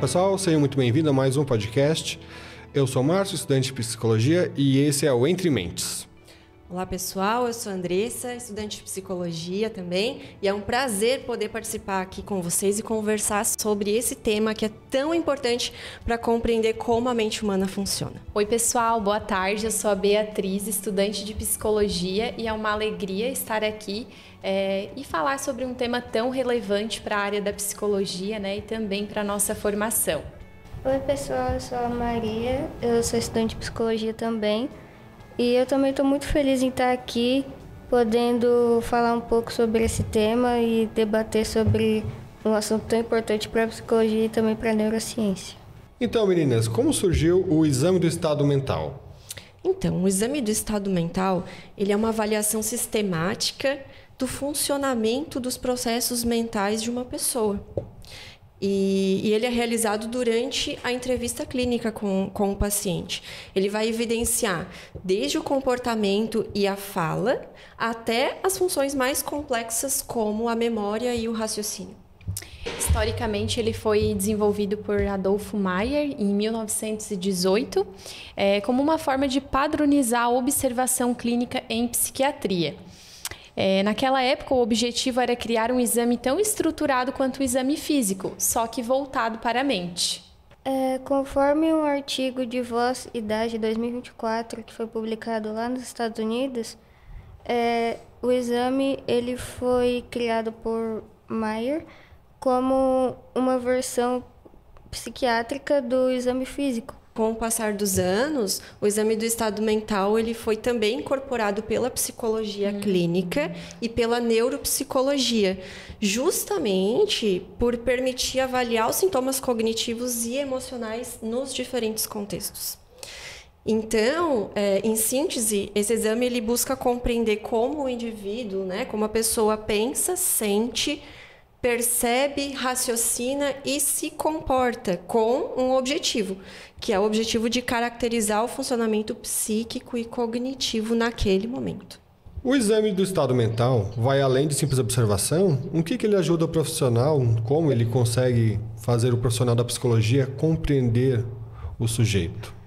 pessoal, sejam muito bem-vindos a mais um podcast. Eu sou o Márcio, estudante de Psicologia, e esse é o Entre Mentes. Olá pessoal, eu sou a Andressa, estudante de Psicologia também, e é um prazer poder participar aqui com vocês e conversar sobre esse tema que é tão importante para compreender como a mente humana funciona. Oi pessoal, boa tarde, eu sou a Beatriz, estudante de Psicologia, e é uma alegria estar aqui e falar sobre um tema tão relevante para a área da psicologia, né, e também para a nossa formação. Oi pessoal, eu sou a Maria, eu sou estudante de Psicologia também. E eu também estou muito feliz em estar aqui, podendo falar um pouco sobre esse tema e debater sobre um assunto tão importante para a psicologia e também para a neurociência. Então, meninas, como surgiu o exame do estado mental? Então, o exame do estado mental, ele é uma avaliação sistemática do funcionamento dos processos mentais de uma pessoa. E ele é realizado durante a entrevista clínica com o paciente. Ele vai evidenciar desde o comportamento e a fala até as funções mais complexas como a memória e o raciocínio. Historicamente, ele foi desenvolvido por Adolfo Meyer em 1918 como uma forma de padronizar a observação clínica em psiquiatria. Naquela época, o objetivo era criar um exame tão estruturado quanto o exame físico, só que voltado para a mente. Conforme um artigo de Voz e Idade 2024, que foi publicado lá nos Estados Unidos, o exame ele foi criado por Meyer como uma versão psiquiátrica do exame físico. Com o passar dos anos, o exame do estado mental ele foi também incorporado pela psicologia clínica e pela neuropsicologia, justamente por permitir avaliar os sintomas cognitivos e emocionais nos diferentes contextos. Então, em síntese, esse exame ele busca compreender como o indivíduo, né, como a pessoa pensa, sente, percebe, raciocina e se comporta com um objetivo, que é o objetivo de caracterizar o funcionamento psíquico e cognitivo naquele momento. O exame do estado mental vai além de simples observação? O que ele ajuda o profissional? Como ele consegue fazer o profissional da psicologia compreender o sujeito?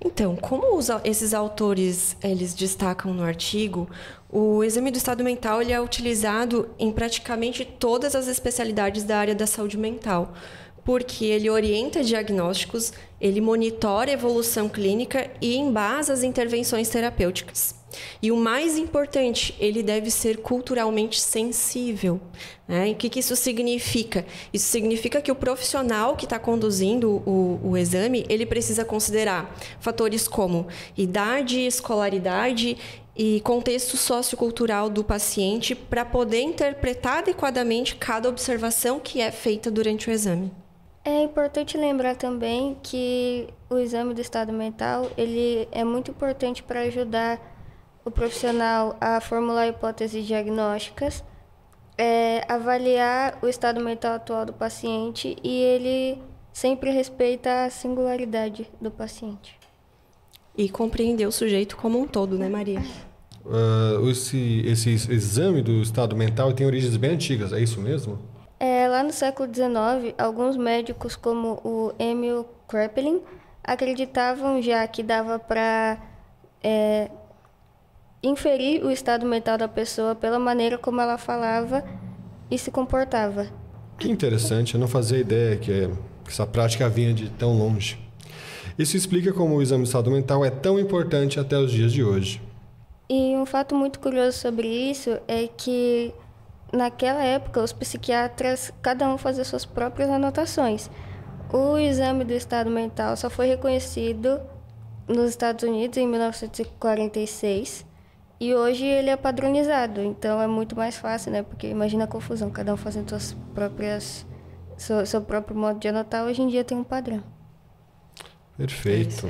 Então, como esses autores eles destacam no artigo, o exame do estado mental ele é utilizado em praticamente todas as especialidades da área da saúde mental, porque ele orienta diagnósticos, ele monitora a evolução clínica e embasa as intervenções terapêuticas. E o mais importante, ele deve ser culturalmente sensível. Né? E o que isso significa? Isso significa que o profissional que está conduzindo o exame, ele precisa considerar fatores como idade, escolaridade e contexto sociocultural do paciente para poder interpretar adequadamente cada observação que é feita durante o exame. É importante lembrar também que o exame do estado mental ele é muito importante para ajudar o profissional a formular hipóteses diagnósticas, avaliar o estado mental atual do paciente e ele sempre respeita a singularidade do paciente. E compreender o sujeito como um todo, né, Maria? Esse exame do estado mental tem origens bem antigas, é isso mesmo? Lá no século XIX, alguns médicos como o Emil Kraepelin acreditavam já que dava para inferir o estado mental da pessoa pela maneira como ela falava e se comportava. Que interessante, eu não fazia ideia que essa prática vinha de tão longe. Isso explica como o exame do estado mental é tão importante até os dias de hoje. E um fato muito curioso sobre isso é que naquela época os psiquiatras, cada um fazia suas próprias anotações. O exame do estado mental só foi reconhecido nos Estados Unidos em 1946 e hoje ele é padronizado, então é muito mais fácil, né? Porque imagina a confusão, cada um fazendo seu próprio modo de anotar, hoje em dia tem um padrão. Perfeito.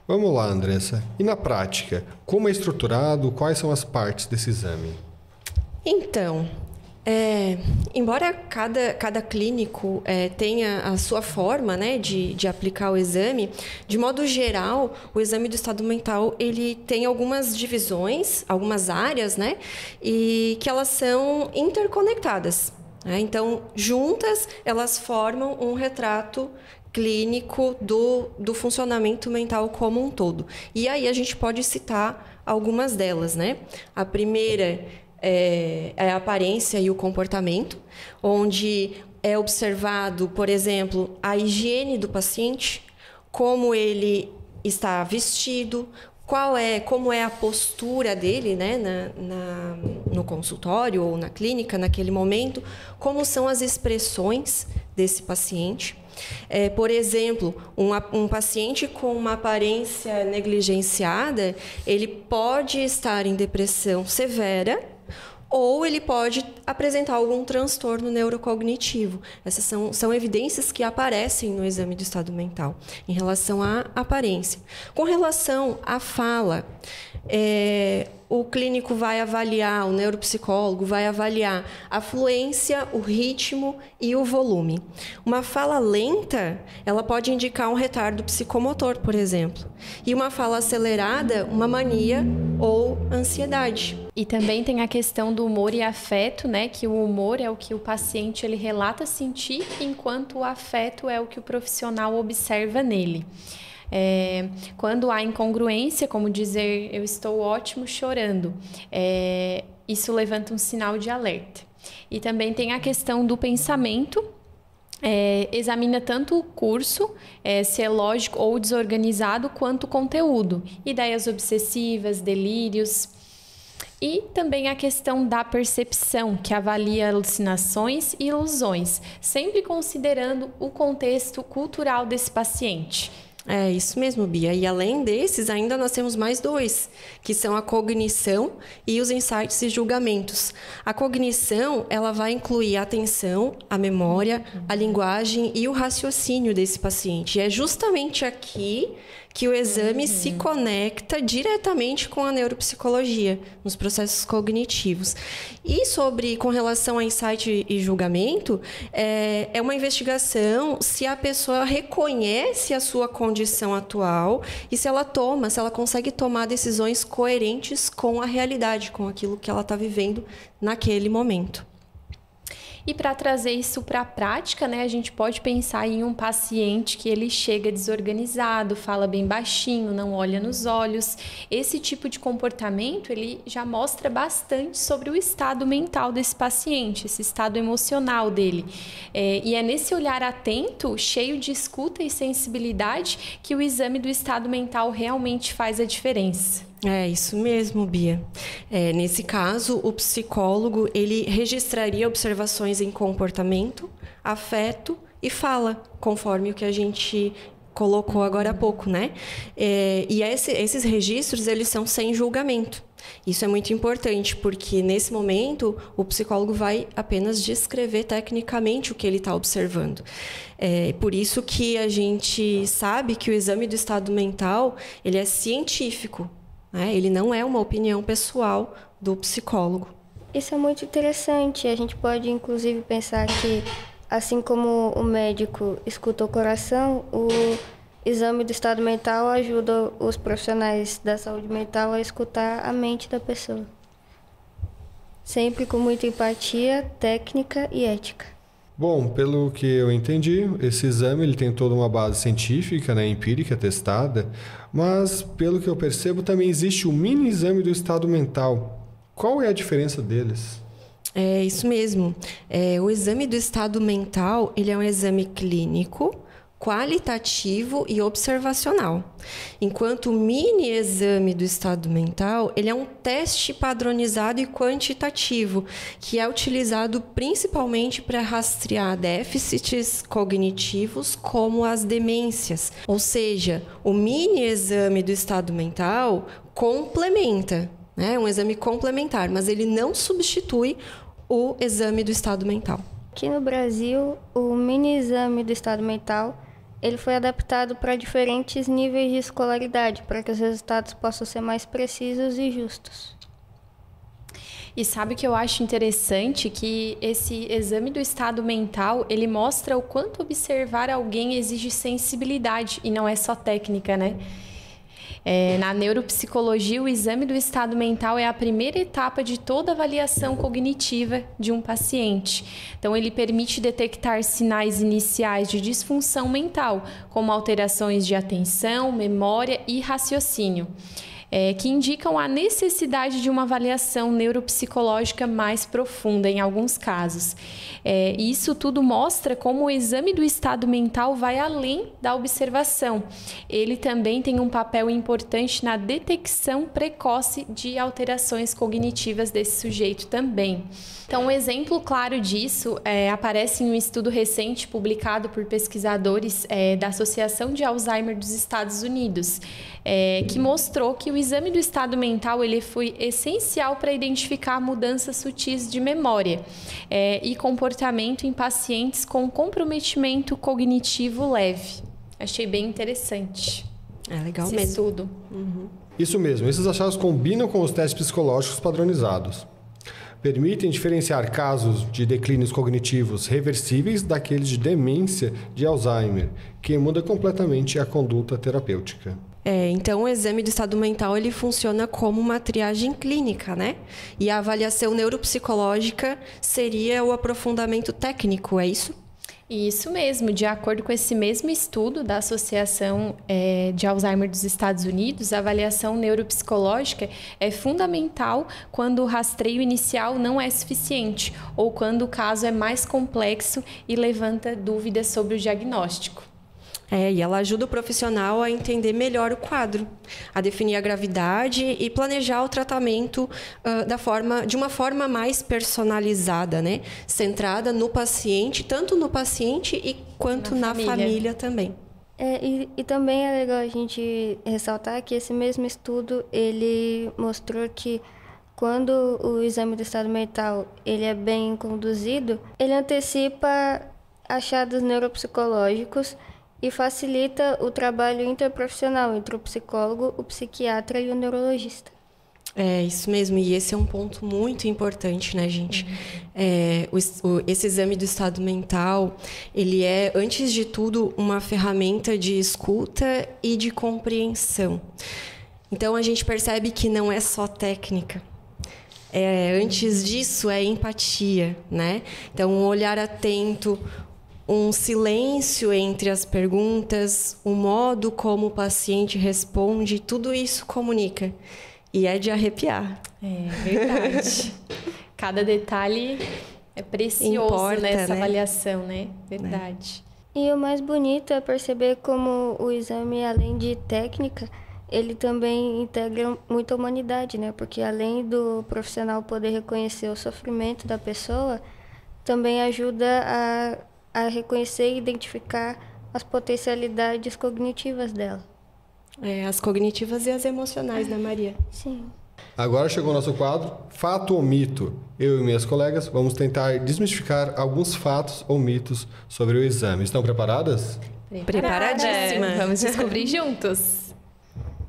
Vamos lá, Andressa. E na prática, como é estruturado, quais são as partes desse exame? Então, embora cada clínico tenha a sua forma, né, de aplicar o exame, de modo geral, o exame do estado mental ele tem algumas divisões, algumas áreas, né, e que elas são interconectadas. Então, juntas, elas formam um retrato clínico do funcionamento mental como um todo. E aí a gente pode citar algumas delas, né? A primeira é a aparência e o comportamento, onde é observado, por exemplo, a higiene do paciente, como ele está vestido, como é a postura dele, né, no consultório ou na clínica, naquele momento, como são as expressões desse paciente. Por exemplo, um paciente com uma aparência negligenciada, ele pode estar em depressão severa, ou ele pode apresentar algum transtorno neurocognitivo. Essas são evidências que aparecem no exame do estado mental, em relação à aparência. Com relação à fala, o clínico vai avaliar, o neuropsicólogo vai avaliar a fluência, o ritmo e o volume. Uma fala lenta, ela pode indicar um retardo psicomotor, por exemplo. E uma fala acelerada, uma mania ou ansiedade. E também tem a questão do humor e afeto, né? Que o humor é o que o paciente ele relata sentir, enquanto o afeto é o que o profissional observa nele. Quando há incongruência, como dizer eu estou ótimo chorando, isso levanta um sinal de alerta. E também tem a questão do pensamento, examina tanto o curso, se é lógico ou desorganizado, quanto o conteúdo, ideias obsessivas, delírios. E também a questão da percepção, que avalia alucinações e ilusões, sempre considerando o contexto cultural desse paciente. É isso mesmo, Bia. E além desses, ainda nós temos mais dois, que são a cognição e os insights e julgamentos. A cognição, ela vai incluir a atenção, a memória, a linguagem e o raciocínio desse paciente. E é justamente aqui que o exame se conecta diretamente com a neuropsicologia, nos processos cognitivos. E com relação a insight e julgamento, é uma investigação se a pessoa reconhece a sua condição atual e se ela consegue tomar decisões coerentes com a realidade, com aquilo que ela está vivendo naquele momento. E para trazer isso para a prática, né, a gente pode pensar em um paciente que ele chega desorganizado, fala bem baixinho, não olha nos olhos. Esse tipo de comportamento, ele já mostra bastante sobre o estado mental desse paciente, esse estado emocional dele. E é nesse olhar atento, cheio de escuta e sensibilidade, que o exame do estado mental realmente faz a diferença. É isso mesmo, Bia. Nesse caso, o psicólogo ele registraria observações em comportamento, afeto e fala, conforme o que a gente colocou agora há pouco, né? E esses registros, eles são sem julgamento. Isso é muito importante, porque nesse momento o psicólogo vai apenas descrever tecnicamente o que ele está observando. Por isso que a gente sabe que o exame do estado mental ele é científico. Ele não é uma opinião pessoal do psicólogo. Isso é muito interessante. A gente pode, inclusive, pensar que, assim como o médico escuta o coração, o exame do estado mental ajuda os profissionais da saúde mental a escutar a mente da pessoa. Sempre com muita empatia, técnica e ética. Bom, pelo que eu entendi, esse exame ele tem toda uma base científica, né, empírica, testada, mas pelo que eu percebo também existe o mini exame do estado mental. Qual é a diferença deles? É isso mesmo. O exame do estado mental ele é um exame clínico, qualitativo e observacional. Enquanto o mini exame do estado mental, ele é um teste padronizado e quantitativo, que é utilizado principalmente para rastrear déficits cognitivos como as demências. Ou seja, o mini exame do estado mental complementa, né? É um exame complementar, mas ele não substitui o exame do estado mental. Aqui no Brasil, o mini exame do estado mental ele foi adaptado para diferentes níveis de escolaridade, para que os resultados possam ser mais precisos e justos. E sabe o que eu acho interessante? Que esse exame do estado mental, ele mostra o quanto observar alguém exige sensibilidade e não é só técnica, né? Na neuropsicologia, o exame do estado mental é a primeira etapa de toda avaliação cognitiva de um paciente. Então, ele permite detectar sinais iniciais de disfunção mental, como alterações de atenção, memória e raciocínio, que indicam a necessidade de uma avaliação neuropsicológica mais profunda em alguns casos. Isso tudo mostra como o exame do estado mental vai além da observação. Ele também tem um papel importante na detecção precoce de alterações cognitivas desse sujeito também. Então, um exemplo claro disso aparece em um estudo recente publicado por pesquisadores da Associação de Alzheimer dos Estados Unidos, que mostrou que o exame do estado mental ele foi essencial para identificar mudanças sutis de memória e comportamento em pacientes com comprometimento cognitivo leve. Achei bem interessante. Legal esse mesmo. Estudo. Isso mesmo, esses achados combinam com os testes psicológicos padronizados. Permitem diferenciar casos de declínios cognitivos reversíveis daqueles de demência de Alzheimer, que muda completamente a conduta terapêutica. Então o exame do estado mental ele funciona como uma triagem clínica, né? E a avaliação neuropsicológica seria o aprofundamento técnico, é isso? Isso mesmo, de acordo com esse mesmo estudo da Associação de Alzheimer dos Estados Unidos, a avaliação neuropsicológica é fundamental quando o rastreio inicial não é suficiente ou quando o caso é mais complexo e levanta dúvidas sobre o diagnóstico. E ela ajuda o profissional a entender melhor o quadro, a definir a gravidade e planejar o tratamento de uma forma mais personalizada, né? Centrada no paciente, tanto no paciente quanto na família também. E também é legal a gente ressaltar que esse mesmo estudo, ele mostrou que quando o exame do estado mental ele é bem conduzido, ele antecipa achados neuropsicológicos e facilita o trabalho interprofissional entre o psicólogo, o psiquiatra e o neurologista. Isso mesmo, e esse é um ponto muito importante, né, gente? Esse exame do estado mental, ele é, antes de tudo, uma ferramenta de escuta e de compreensão. Então, a gente percebe que não é só técnica. Antes disso, é empatia, né? Então, um olhar atento, um silêncio entre as perguntas, o modo como o paciente responde, tudo isso comunica. E é de arrepiar. Verdade. Cada detalhe é precioso nessa avaliação, né? Verdade. E o mais bonito é perceber como o exame, além de técnica, ele também integra muito a humanidade, né? Porque além do profissional poder reconhecer o sofrimento da pessoa, também ajuda a reconhecer e identificar as potencialidades cognitivas dela. As cognitivas e as emocionais, né, Maria? Sim. Agora chegou o nosso quadro Fato ou Mito. Eu e minhas colegas vamos tentar desmistificar alguns fatos ou mitos sobre o exame. Estão preparadas? Preparadíssima. Vamos descobrir juntos.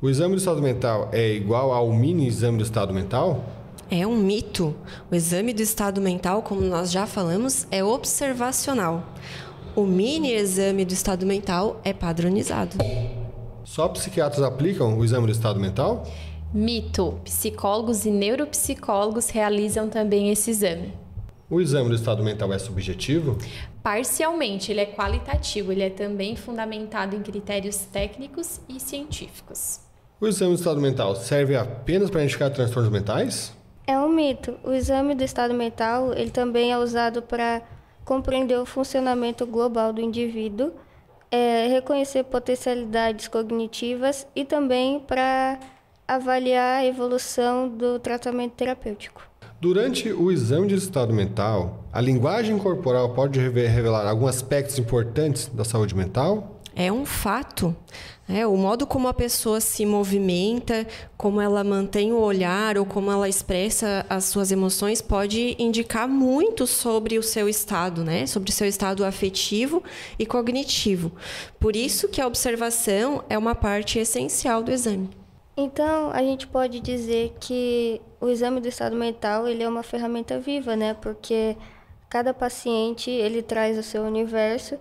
O exame do estado mental é igual ao mini exame do estado mental? É um mito. O exame do estado mental, como nós já falamos, é observacional. O mini exame do estado mental é padronizado. Só psiquiatras aplicam o exame do estado mental? Mito. Psicólogos e neuropsicólogos realizam também esse exame. O exame do estado mental é subjetivo? Parcialmente, ele é qualitativo. Ele é também fundamentado em critérios técnicos e científicos. O exame do estado mental serve apenas para identificar transtornos mentais? É um mito. O exame do estado mental, ele também é usado para compreender o funcionamento global do indivíduo, reconhecer potencialidades cognitivas e também para avaliar a evolução do tratamento terapêutico. Durante o exame de estado mental, a linguagem corporal pode revelar alguns aspectos importantes da saúde mental? É um fato. O modo como a pessoa se movimenta, como ela mantém o olhar ou como ela expressa as suas emoções pode indicar muito sobre o seu estado, né? Sobre o seu estado afetivo e cognitivo. Por isso que a observação é uma parte essencial do exame. Então, a gente pode dizer que o exame do estado mental ele é uma ferramenta viva, né? Porque cada paciente ele traz o seu universo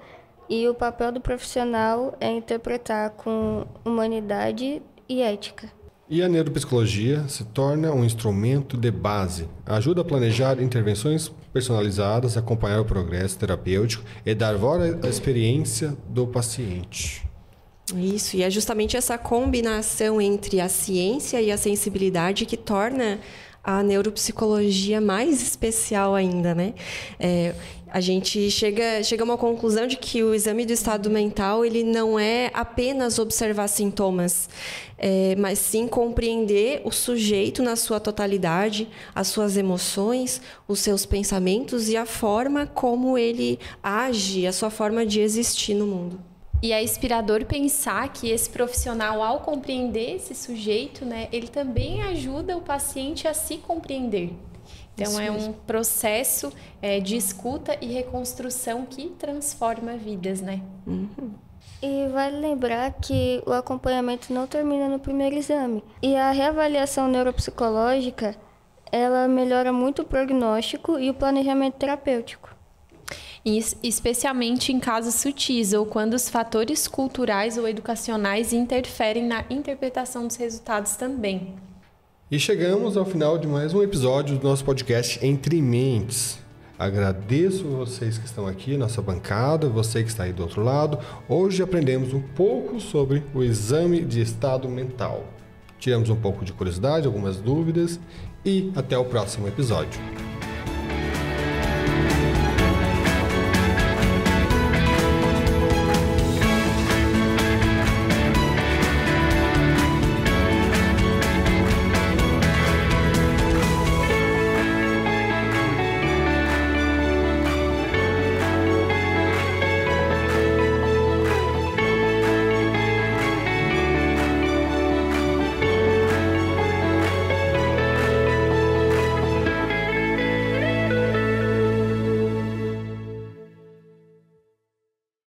e o papel do profissional é interpretar com humanidade e ética. E a neuropsicologia se torna um instrumento de base, ajuda a planejar intervenções personalizadas, acompanhar o progresso terapêutico e dar voz à experiência do paciente. Isso, e é justamente essa combinação entre a ciência e a sensibilidade que torna a neuropsicologia mais especial ainda, né? A gente chega a uma conclusão de que o exame do estado mental ele não é apenas observar sintomas, mas sim compreender o sujeito na sua totalidade, as suas emoções, os seus pensamentos e a forma como ele age, a sua forma de existir no mundo. E é inspirador pensar que esse profissional, ao compreender esse sujeito, né, ele também ajuda o paciente a se compreender. Então, é um processo de escuta e reconstrução que transforma vidas, né? Uhum. E vale lembrar que o acompanhamento não termina no primeiro exame. E a reavaliação neuropsicológica, ela melhora muito o prognóstico e o planejamento terapêutico. Especialmente em casos sutis ou quando os fatores culturais ou educacionais interferem na interpretação dos resultados também. E chegamos ao final de mais um episódio do nosso podcast Entre Mentes. Agradeço vocês que estão aqui, nossa bancada, você que está aí do outro lado. Hoje aprendemos um pouco sobre o exame de estado mental. Tiramos um pouco de curiosidade, algumas dúvidas e até o próximo episódio.